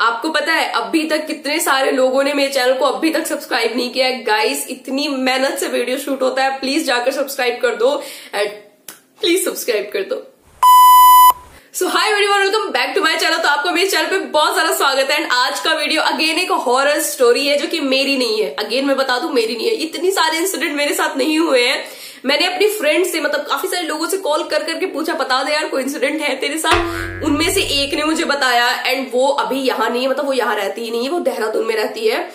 आपको पता है अभी तक कितने सारे लोगों ने मेरे चैनल को अभी तक सब्सक्राइब नहीं किया है। गाइस, इतनी मेहनत से वीडियो शूट होता है, प्लीज जाकर सब्सक्राइब कर दो एंड प्लीज सब्सक्राइब कर दो। So hi everyone, welcome back to my channel. तो आपको मेरे चैनल पे बहुत सारा स्वागत है एंड आज का वीडियो अगेन एक हॉरर स्टोरी है जो कि मेरी नहीं है। अगेन मैं बता दूं, मेरी नहीं है। इतनी सारे इंसिडेंट मेरे साथ नहीं हुए हैं। मैंने अपनी फ्रेंड से, मतलब काफी सारे लोगों से कॉल कर करके पूछा, बता दे यार कोई इंसिडेंट है तेरे साथ। उनमें से एक ने मुझे बताया एंड वो अभी यहाँ नहीं है, मतलब वो यहाँ रहती ही नहीं है, वो देहरादून में रहती है।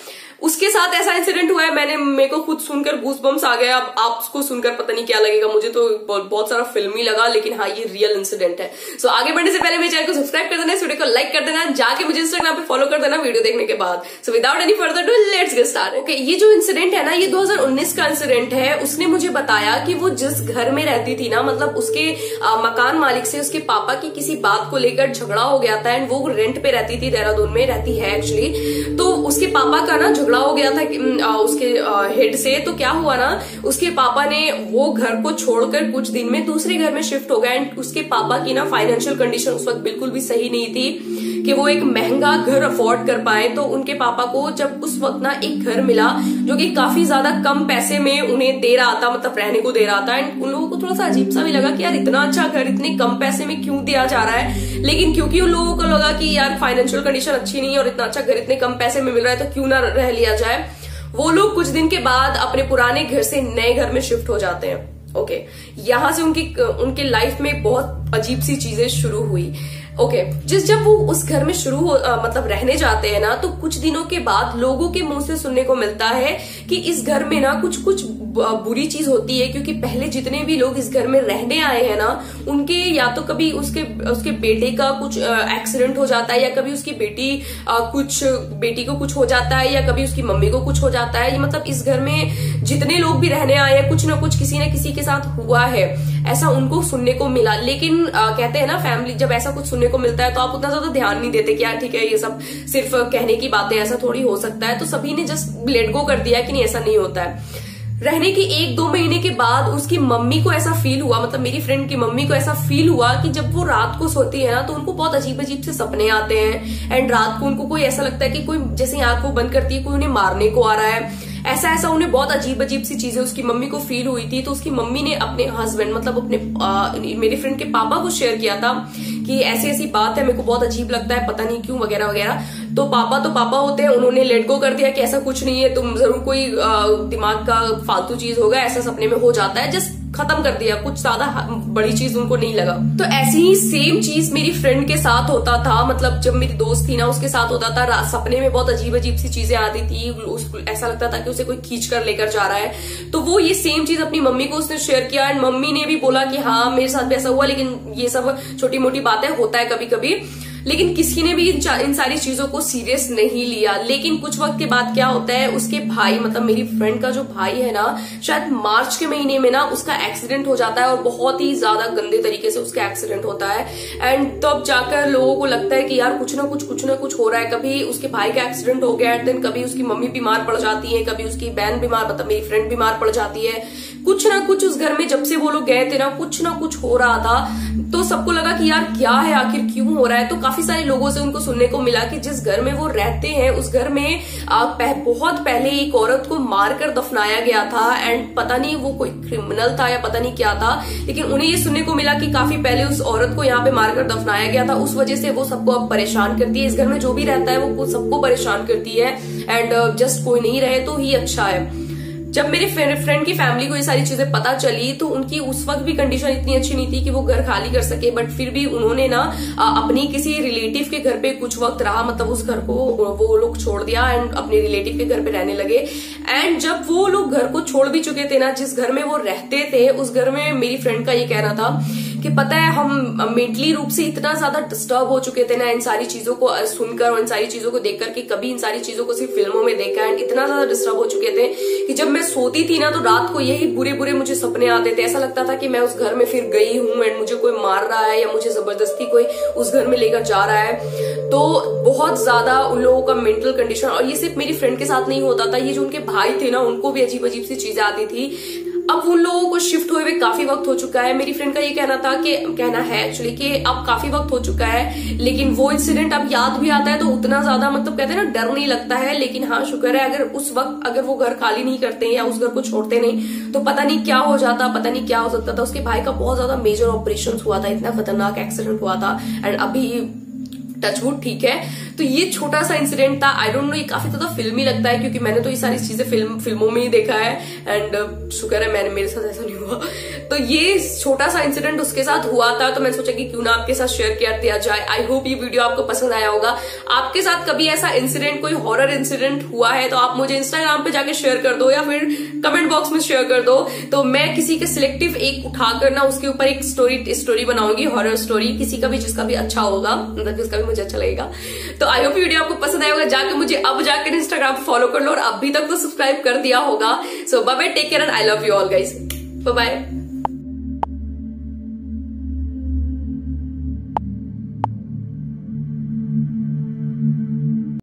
उसके साथ ऐसा इंसिडेंट हुआ है, मेरे को खुद सुनकर गूज़बम्स आ गया। अब आपको सुनकर पता नहीं क्या लगेगा, मुझे तो बहुत सारा फिल्मी लगा, लेकिन हाँ ये रियल इंसिडेंट है। सो आगे बढ़ने से पहले मेरे चैनल को सब्सक्राइब कर देना, इस वीडियो को लाइक कर देना, जाके मुझे इंस्टाग्राम पे फॉलो कर देना वीडियो देखने के बाद। So without any further do let's get started. Okay, ये जो इंसिडेंट है ना, ये 2019 का इंसिडेंट है। उसने मुझे बताया कि वो जिस घर में रहती थी ना, मतलब उसके मकान मालिक से उसके पापा की किसी बात को लेकर झगड़ा हो गया था एंड वो रेंट पे रहती थी, देहरादून में रहती है एक्चुअली। तो उसके पापा का ना झगड़ा हो गया था उसके हेड से। तो क्या हुआ ना, उसके पापा ने वो घर को छोड़कर कुछ दिन में दूसरे घर में शिफ्ट हो गए एंड उसके पापा की ना फाइनेंशियल कंडीशन उस वक्त बिल्कुल भी सही नहीं थी कि वो एक महंगा घर अफोर्ड कर पाए। तो उनके पापा को जब उस वक्त ना एक घर मिला जो कि काफी ज्यादा कम पैसे में उन्हें दे रहा था, मतलब रहने को दे रहा था। एंड उन लोगों को थोड़ा सा अजीब सा भी लगा कि यार इतना अच्छा घर इतने कम पैसे में क्यों दिया जा रहा है। लेकिन क्योंकि उन लोगों को लगा कि यार फाइनेंशियल कंडीशन अच्छी नहीं है और इतना अच्छा घर इतने कम पैसे में मिल रहा है तो क्यों ना रह लिया जाए। वो लोग कुछ दिन के बाद अपने पुराने घर से नए घर में शिफ्ट हो जाते हैं। ओके, यहां से उनके लाइफ में बहुत अजीब सी चीजें शुरू हुई। ओके, जब वो उस घर में मतलब रहने जाते हैं ना, तो कुछ दिनों के बाद लोगों के मुंह से सुनने को मिलता है कि इस घर में ना कुछ बुरी चीज होती है। क्योंकि पहले जितने भी लोग इस घर में रहने आए हैं ना, उनके या तो कभी उसके बेटे का कुछ एक्सीडेंट हो जाता है, या कभी उसकी बेटी को कुछ हो जाता है, या कभी उसकी मम्मी को कुछ हो जाता है। मतलब इस घर में जितने लोग भी रहने आए हैं, कुछ ना कुछ किसी न किसी के साथ हुआ है, ऐसा उनको सुनने को मिला। लेकिन कहते हैं ना, फैमिली जब ऐसा कुछ सुनने को मिलता है तो आप उतना ज्यादा ध्यान नहीं देते कि यार ठीक है ये सब सिर्फ कहने की बातें, ऐसा थोड़ी हो सकता है। तो सभी ने जस्ट लेट गो कर दिया कि नहीं ऐसा नहीं होता है। रहने के 1-2 महीने के बाद उसकी मम्मी को ऐसा फील हुआ, मतलब मेरी फ्रेंड की मम्मी को ऐसा फील हुआ कि जब वो रात को सोती है ना, तो उनको बहुत अजीब अजीब से सपने आते हैं एंड रात को उनको कोई ऐसा लगता है कि कोई जैसे आंख को बंद करती है कोई उन्हें मारने को आ रहा है। ऐसा उन्हें बहुत अजीब अजीब सी चीजें उसकी मम्मी को फील हुई थी। तो उसकी मम्मी ने अपने हस्बैंड, मतलब अपने मेरी फ्रेंड के पापा को शेयर किया था कि ऐसी ऐसी बात है, मेरे को बहुत अजीब लगता है, पता नहीं क्यों वगैरह वगैरह। तो पापा होते हैं, उन्होंने लेट गो कर दिया कि ऐसा कुछ नहीं है, तुम जरूर कोई दिमाग का फालतू चीज होगा, ऐसा सपने में हो जाता है, जस्ट खत्म कर दिया। कुछ ज्यादा बड़ी चीज उनको नहीं लगा। तो ऐसी ही सेम चीज मेरी फ्रेंड के साथ होता था, मतलब जब मेरी दोस्त थी ना उसके साथ होता था। सपने में बहुत अजीब अजीब सी चीजें आती थी, ऐसा लगता था कि उसे कोई खींच कर लेकर जा रहा है। तो वो ये सेम चीज अपनी मम्मी को उसने शेयर किया एंड मम्मी ने भी बोला कि हाँ मेरे साथ भी ऐसा हुआ, लेकिन ये सब छोटी मोटी बातें होता है कभी कभी। लेकिन किसी ने भी इन सारी चीजों को सीरियस नहीं लिया। लेकिन कुछ वक्त के बाद क्या होता है, उसके भाई, मतलब मेरी फ्रेंड का जो भाई है ना, शायद मार्च के महीने में ना उसका एक्सीडेंट हो जाता है और बहुत ही ज्यादा गंदे तरीके से उसका एक्सीडेंट होता है। एंड तब जाकर लोगों को लगता है कि यार कुछ ना कुछ हो रहा है। कभी उसके भाई का एक्सीडेंट हो गया, देन कभी उसकी मम्मी बीमार पड़ जाती है, कभी उसकी बहन बीमार, मतलब मेरी फ्रेंड बीमार पड़ जाती है। कुछ ना कुछ उस घर में जब से वो लोग गए थे ना कुछ हो रहा था। तो सबको लगा कि यार क्या है, आखिर क्यों हो रहा है। तो काफी सारे लोगों से उनको सुनने को मिला कि जिस घर में वो रहते हैं उस घर में बहुत पहले एक औरत को मारकर दफनाया गया था एंड पता नहीं वो कोई क्रिमिनल था या पता नहीं क्या था, लेकिन उन्हें ये सुनने को मिला कि काफी पहले उस औरत को यहाँ पे मारकर दफनाया गया था। उस वजह से वो सबको अब परेशान करती है। इस घर में जो भी रहता है वो सबको परेशान करती है एंड जस्ट कोई नहीं रहे तो ही अच्छा है। जब मेरे फ्रेंड की फैमिली को ये सारी चीजें पता चली तो उनकी उस वक्त भी कंडीशन इतनी अच्छी नहीं थी कि वो घर खाली कर सके, बट फिर भी उन्होंने ना अपनी किसी रिलेटिव के घर पे कुछ वक्त रहा, मतलब उस घर को वो लोग छोड़ दिया एंड अपने रिलेटिव के घर पे रहने लगे। एंड जब वो लोग घर को छोड़ भी चुके थे ना, जिस घर में वो रहते थे उस घर में मेरी फ्रेंड का ये कहना था कि पता है हम मेंटली रूप से इतना ज्यादा डिस्टर्ब हो चुके थे ना इन सारी चीजों को सुनकर और इन सारी चीजों को देखकर कि कभी इन सारी चीजों को सिर्फ फिल्मों में देखा एंड इतना ज्यादा डिस्टर्ब हो चुके थे कि जब मैं सोती थी ना तो रात को यही बुरे मुझे सपने आते थे। ऐसा लगता था कि मैं उस घर में फिर गई हूं एंड मुझे कोई मार रहा है या मुझे जबरदस्ती कोई उस घर में लेकर जा रहा है। तो बहुत ज्यादा उन लोगों का मेंटल कंडीशन, और ये सिर्फ मेरी फ्रेंड के साथ नहीं होता था, ये जो उनके भाई थे ना उनको भी अजीब अजीब सी चीजें आती थी। अब उन लोगों को शिफ्ट हुए हुए काफी वक्त हो चुका है। मेरी फ्रेंड का ये कहना है एक्चुअली कि अब काफी वक्त हो चुका है, लेकिन वो इंसिडेंट अब याद भी आता है तो उतना ज्यादा मतलब कहते हैं ना डर नहीं लगता है। लेकिन हाँ शुक्र है, अगर उस वक्त अगर वो घर खाली नहीं करते या उस घर को छोड़ते नहीं तो पता नहीं क्या हो जाता, पता नहीं क्या हो सकता था। उसके भाई का बहुत ज्यादा मेजर ऑपरेशन हुआ था, इतना खतरनाक एक्सीडेंट हुआ था, एंड अभी टचवुड ठीक है। तो ये छोटा सा इंसिडेंट था। आई डोंट नो, ये काफी ज्यादा फिल्मी लगता है क्योंकि मैंने तो ये सारी चीजें फिल्मों में ही देखा है, एंड शुक्र है मेरे साथ ऐसा नहीं हुआ। तो ये छोटा सा इंसिडेंट उसके साथ हुआ था, तो मैंने सोचा कि क्यों ना आपके साथ शेयर कर दिया जाए। आई होप ये वीडियो आपको पसंद आया होगा। आपके साथ कभी ऐसा इंसिडेंट, कोई हॉरर इंसिडेंट हुआ है तो आप मुझे इंस्टाग्राम पे जाके शेयर कर दो या फिर कमेंट बॉक्स में शेयर कर दो, तो मैं किसी के सिलेक्टिव एक उठाकर ना उसके ऊपर एक स्टोरी बनाऊंगी, हॉरर स्टोरी, किसी का भी जिसका भी अच्छा होगा, मतलब जिसका भी मुझे अच्छा लगेगा। तो आई होप वीडियो आपको पसंद आया होगा। जाके मुझे अब जाकर इंस्टाग्राम फॉलो कर लो, और अभी तक तो सब्सक्राइब कर दिया होगा। So bye bye, take care and I love you all guys, bye bye.